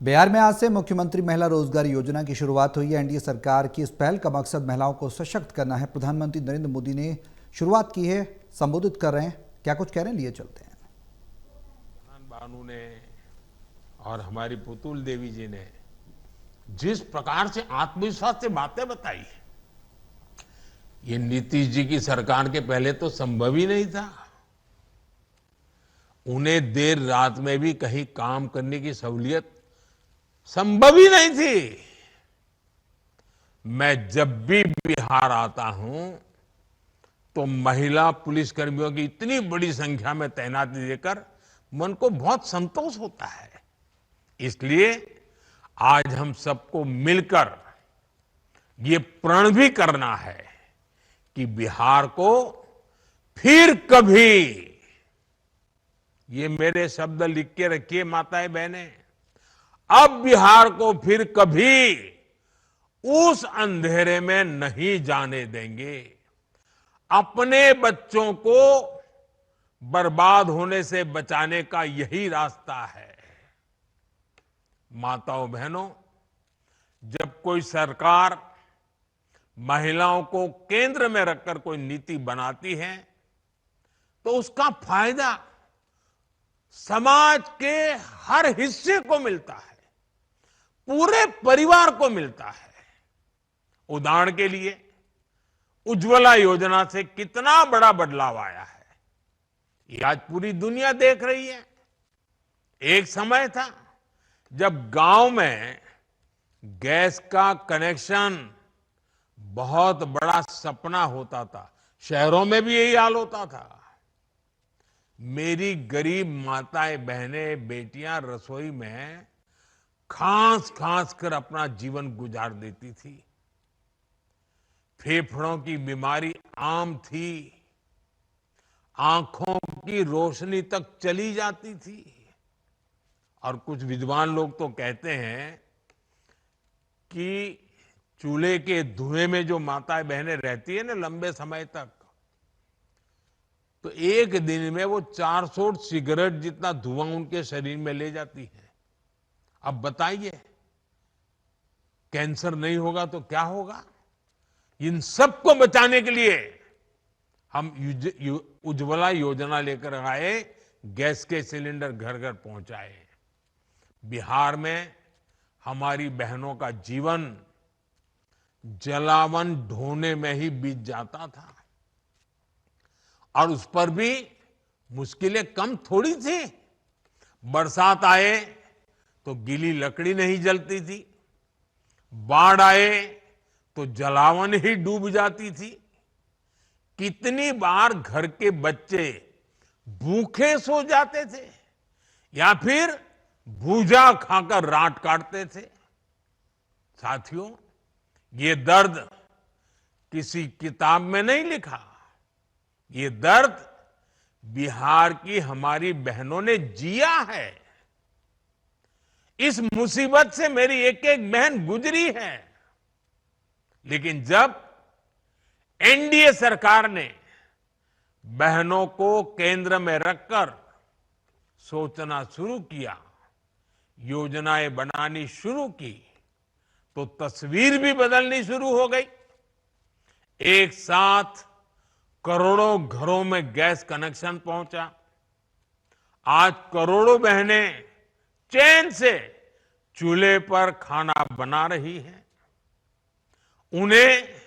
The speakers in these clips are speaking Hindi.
बिहार में आज से मुख्यमंत्री महिला रोजगार योजना की शुरुआत हुई है। एनडीए सरकार की इस पहल का मकसद महिलाओं को सशक्त करना है। प्रधानमंत्री नरेंद्र मोदी ने शुरुआत की है, संबोधित कर रहे हैं। क्या कुछ कह रहे हैं, लिए चलते हैं। बानू ने और हमारी पुतुल देवी जी ने जिस प्रकार से आत्मविश्वास से बातें बताई, ये नीतीश जी की सरकार के पहले तो संभव ही नहीं था। उन्हें देर रात में भी कहीं काम करने की सहूलियत संभव ही नहीं थी। मैं जब भी बिहार आता हूं तो महिला पुलिसकर्मियों की इतनी बड़ी संख्या में तैनाती देकर मन को बहुत संतोष होता है। इसलिए आज हम सबको मिलकर ये प्रण भी करना है कि बिहार को फिर कभी, ये मेरे शब्द लिख के रखिए माताएं बहनें, अब बिहार को फिर कभी उस अंधेरे में नहीं जाने देंगे। अपने बच्चों को बर्बाद होने से बचाने का यही रास्ता है। माताओं बहनों, जब कोई सरकार महिलाओं को केंद्र में रखकर कोई नीति बनाती है तो उसका फायदा समाज के हर हिस्से को मिलता है, पूरे परिवार को मिलता है। उदाहरण के लिए उज्ज्वला योजना से कितना बड़ा बदलाव आया है, ये आज पूरी दुनिया देख रही है। एक समय था जब गांव में गैस का कनेक्शन बहुत बड़ा सपना होता था, शहरों में भी यही हाल होता था। मेरी गरीब माताएं बहनें बेटियां रसोई में खांस खांस कर अपना जीवन गुजार देती थी। फेफड़ों की बीमारी आम थी, आंखों की रोशनी तक चली जाती थी। और कुछ विद्वान लोग तो कहते हैं कि चूल्हे के धुएं में जो माताएं बहनें रहती है ना लंबे समय तक, तो एक दिन में वो 400 सिगरेट जितना धुआं उनके शरीर में ले जाती है। अब बताइए, कैंसर नहीं होगा तो क्या होगा? इन सबको बचाने के लिए हम उज्ज्वला योजना लेकर आए, गैस के सिलेंडर घर घर पहुंचाए। बिहार में हमारी बहनों का जीवन जलावन ढोने में ही बीत जाता था, और उस पर भी मुश्किलें कम थोड़ी थी। बरसात आए तो गीली लकड़ी नहीं जलती थी, बाढ़ आए तो जलावन ही डूब जाती थी। कितनी बार घर के बच्चे भूखे सो जाते थे या फिर भूजा खाकर रात काटते थे। साथियों, ये दर्द किसी किताब में नहीं लिखा, ये दर्द बिहार की हमारी बहनों ने जिया है। इस मुसीबत से मेरी एक एक बहन गुजरी है। लेकिन जब एनडीए सरकार ने बहनों को केंद्र में रखकर सोचना शुरू किया, योजनाएं बनानी शुरू की, तो तस्वीर भी बदलनी शुरू हो गई। एक साथ करोड़ों घरों में गैस कनेक्शन पहुंचा। आज करोड़ों बहनें चैन से चूल्हे पर खाना बना रही हैं। उन्हें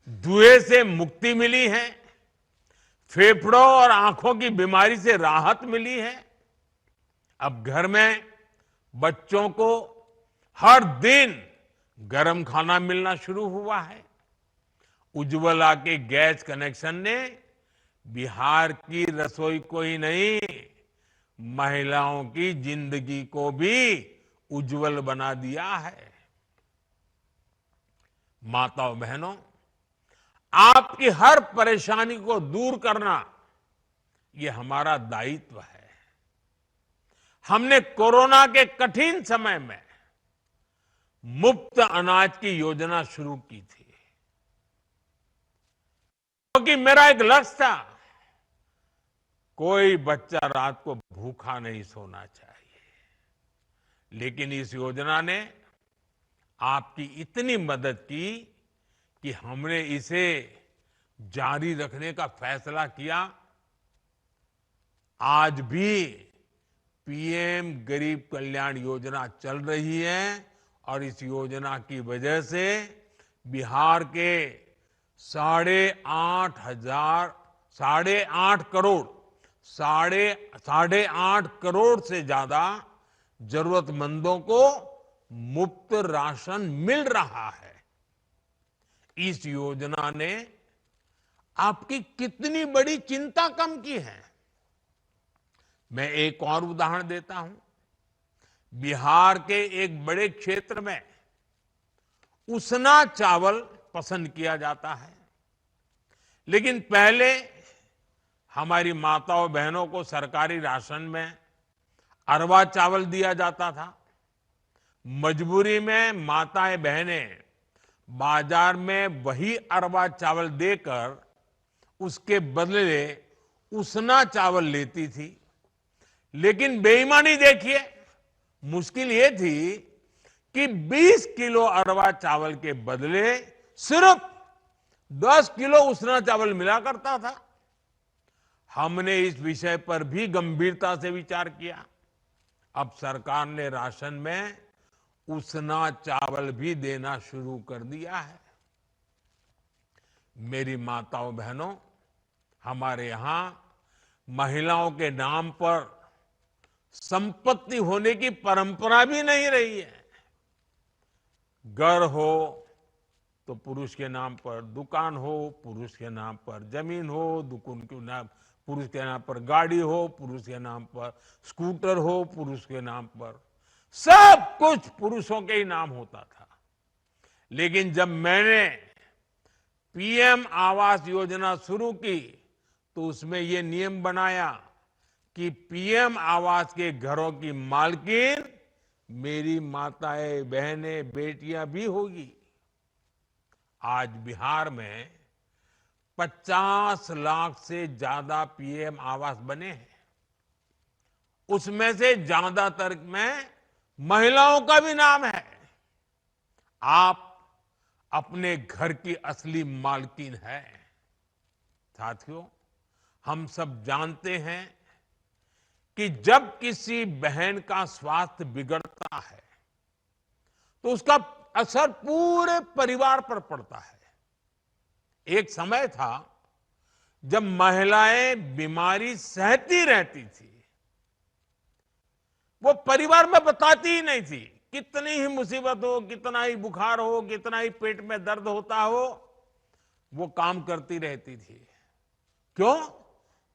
धुएं से मुक्ति मिली है, फेफड़ों और आंखों की बीमारी से राहत मिली है। अब घर में बच्चों को हर दिन गर्म खाना मिलना शुरू हुआ है। उज्ज्वला के गैस कनेक्शन ने बिहार की रसोई को ही नहीं, महिलाओं की जिंदगी को भी उज्जवल बना दिया है। माताओं बहनों, आपकी हर परेशानी को दूर करना ये हमारा दायित्व है। हमने कोरोना के कठिन समय में मुफ्त अनाज की योजना शुरू की थी, क्योंकि मेरा एक लक्ष्य था, कोई बच्चा रात को भूखा नहीं सोना चाहिए। लेकिन इस योजना ने आपकी इतनी मदद की कि हमने इसे जारी रखने का फैसला किया। आज भी पीएम गरीब कल्याण योजना चल रही है और इस योजना की वजह से बिहार के 8.5 करोड़ से ज्यादा जरूरतमंदों को मुफ्त राशन मिल रहा है। इस योजना ने आपकी कितनी बड़ी चिंता कम की है। मैं एक और उदाहरण देता हूं। बिहार के एक बड़े क्षेत्र में उसना चावल पसंद किया जाता है, लेकिन पहले हमारी माताओं बहनों को सरकारी राशन में अरवा चावल दिया जाता था। मजबूरी में माताएं बहनें बाजार में वही अरवा चावल देकर उसके बदले उसना चावल लेती थी। लेकिन बेईमानी देखिए, मुश्किल ये थी कि 20 किलो अरवा चावल के बदले सिर्फ 10 किलो उसना चावल मिला करता था। हमने इस विषय पर भी गंभीरता से विचार किया। अब सरकार ने राशन में उसना चावल भी देना शुरू कर दिया है। मेरी माताओं बहनों, हमारे यहां महिलाओं के नाम पर संपत्ति होने की परंपरा भी नहीं रही है। घर हो तो पुरुष के नाम पर, दुकान हो पुरुष के नाम पर, जमीन हो दुकान के नाम पुरुष के नाम पर, गाड़ी हो पुरुष के नाम पर, स्कूटर हो पुरुष के नाम पर, सब कुछ पुरुषों के ही नाम होता था। लेकिन जब मैंने पीएम आवास योजना शुरू की तो उसमें यह नियम बनाया कि पीएम आवास के घरों की मालकिन मेरी माताएं बहनें बेटियां भी होगी। आज बिहार में 50 लाख से ज्यादा पीएम आवास बने हैं। उसमें से ज्यादातर में महिलाओं का भी नाम है। आप अपने घर की असली मालकिन है। साथियों, हम सब जानते हैं कि जब किसी बहन का स्वास्थ्य बिगड़ता है तो उसका असर पूरे परिवार पर पड़ता है। एक समय था जब महिलाएं बीमारी सहती रहती थी, वो परिवार में बताती ही नहीं थी। कितनी ही मुसीबत हो, कितना ही बुखार हो, कितना ही पेट में दर्द होता हो, वो काम करती रहती थी। क्यों?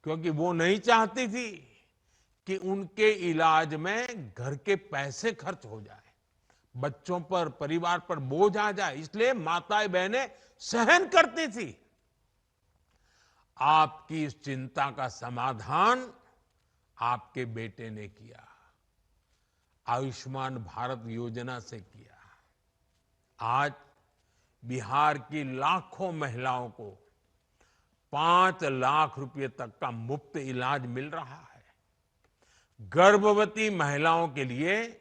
क्योंकि वो नहीं चाहती थी कि उनके इलाज में घर के पैसे खर्च हो जाए, बच्चों पर, परिवार पर बोझ आ जाए। इसलिए माताएं बहनें सहन करती थी। आपकी इस चिंता का समाधान आपके बेटे ने किया, आयुष्मान भारत योजना से किया। आज बिहार की लाखों महिलाओं को 5 लाख रुपए तक का मुफ्त इलाज मिल रहा है। गर्भवती महिलाओं के लिए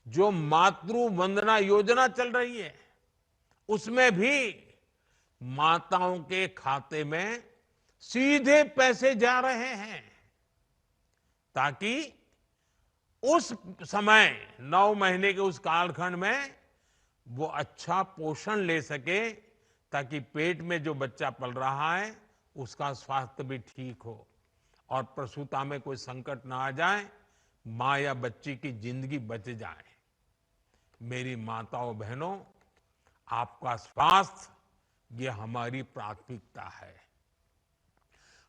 जो मातृ वंदना योजना चल रही है, उसमें भी माताओं के खाते में सीधे पैसे जा रहे हैं, ताकि उस समय 9 महीने के उस कालखंड में वो अच्छा पोषण ले सके, ताकि पेट में जो बच्चा पल रहा है उसका स्वास्थ्य भी ठीक हो और प्रसूता में कोई संकट ना आ जाए, मां या बच्ची की जिंदगी बच जाए। मेरी माताओं बहनों, आपका स्वास्थ्य ये हमारी प्राथमिकता है।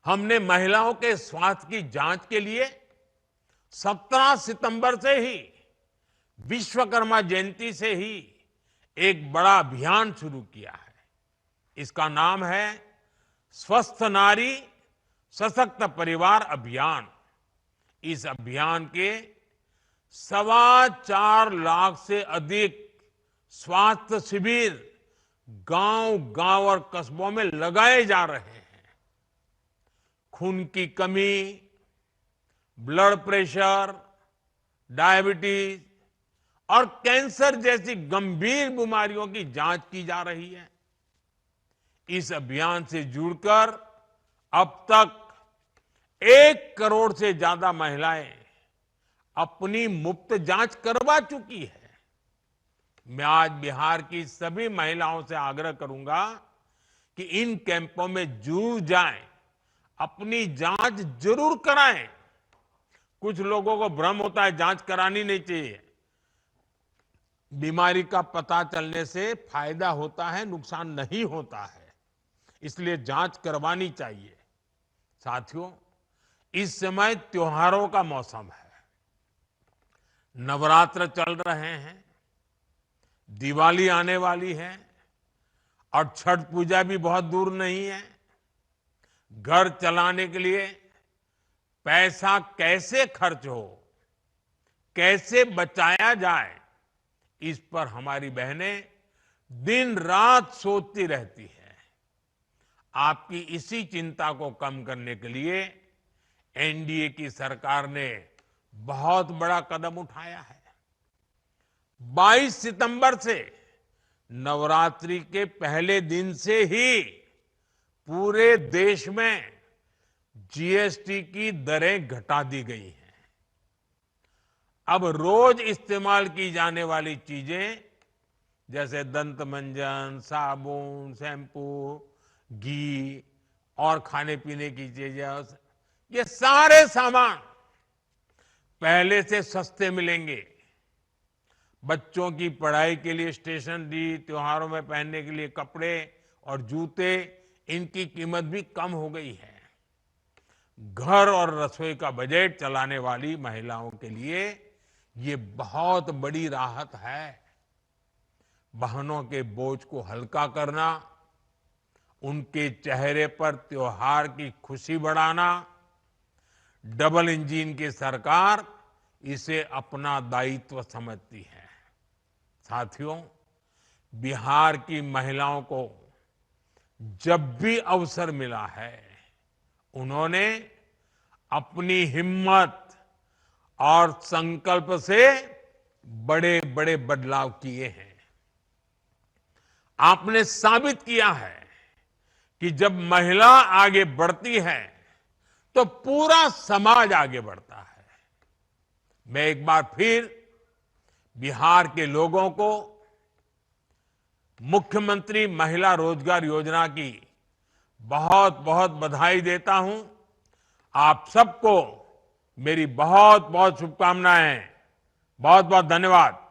हमने महिलाओं के स्वास्थ्य की जांच के लिए 17 सितंबर से ही, विश्वकर्मा जयंती से ही एक बड़ा अभियान शुरू किया है। इसका नाम है स्वस्थ नारी सशक्त परिवार अभियान। इस अभियान के 4.25 लाख से अधिक स्वास्थ्य शिविर गांव-गांव और कस्बों में लगाए जा रहे हैं। खून की कमी, ब्लड प्रेशर, डायबिटीज, और कैंसर जैसी गंभीर बीमारियों की जांच की जा रही है। इस अभियान से जुड़कर अब तक 1 करोड़ से ज्यादा महिलाएं अपनी मुफ्त जांच करवा चुकी है। मैं आज बिहार की सभी महिलाओं से आग्रह करूंगा कि इन कैंपों में जरूर जाएं, अपनी जांच जरूर कराएं। कुछ लोगों को भ्रम होता है जांच करानी नहीं चाहिए। बीमारी का पता चलने से फायदा होता है, नुकसान नहीं होता है, इसलिए जांच करवानी चाहिए। साथियों, इस समय त्योहारों का मौसम है, नवरात्र चल रहे हैं, दिवाली आने वाली है और छठ पूजा भी बहुत दूर नहीं है। घर चलाने के लिए पैसा कैसे खर्च हो, कैसे बचाया जाए, इस पर हमारी बहनें दिन रात सोचती रहती है। आपकी इसी चिंता को कम करने के लिए एनडीए की सरकार ने बहुत बड़ा कदम उठाया है। 22 सितंबर से नवरात्रि के पहले दिन से ही पूरे देश में जीएसटी की दरें घटा दी गई हैं। अब रोज इस्तेमाल की जाने वाली चीजें जैसे दंत मंजन, साबुन, शैम्पू, घी और खाने पीने की चीजें, ये सारे सामान पहले से सस्ते मिलेंगे। बच्चों की पढ़ाई के लिए स्टेशनरी, त्योहारों में पहनने के लिए कपड़े और जूते, इनकी कीमत भी कम हो गई है। घर और रसोई का बजट चलाने वाली महिलाओं के लिए ये बहुत बड़ी राहत है। बहनों के बोझ को हल्का करना, उनके चेहरे पर त्योहार की खुशी बढ़ाना, डबल इंजन की सरकार इसे अपना दायित्व समझती है। साथियों, बिहार की महिलाओं को जब भी अवसर मिला है, उन्होंने अपनी हिम्मत और संकल्प से बड़े बड़े बदलाव किए हैं। आपने साबित किया है कि जब महिला आगे बढ़ती है तो पूरा समाज आगे बढ़ता है। मैं एक बार फिर बिहार के लोगों को मुख्यमंत्री महिला रोजगार योजना की बहुत बहुत बधाई देता हूं। आप सबको मेरी बहुत बहुत शुभकामनाएं। बहुत बहुत धन्यवाद।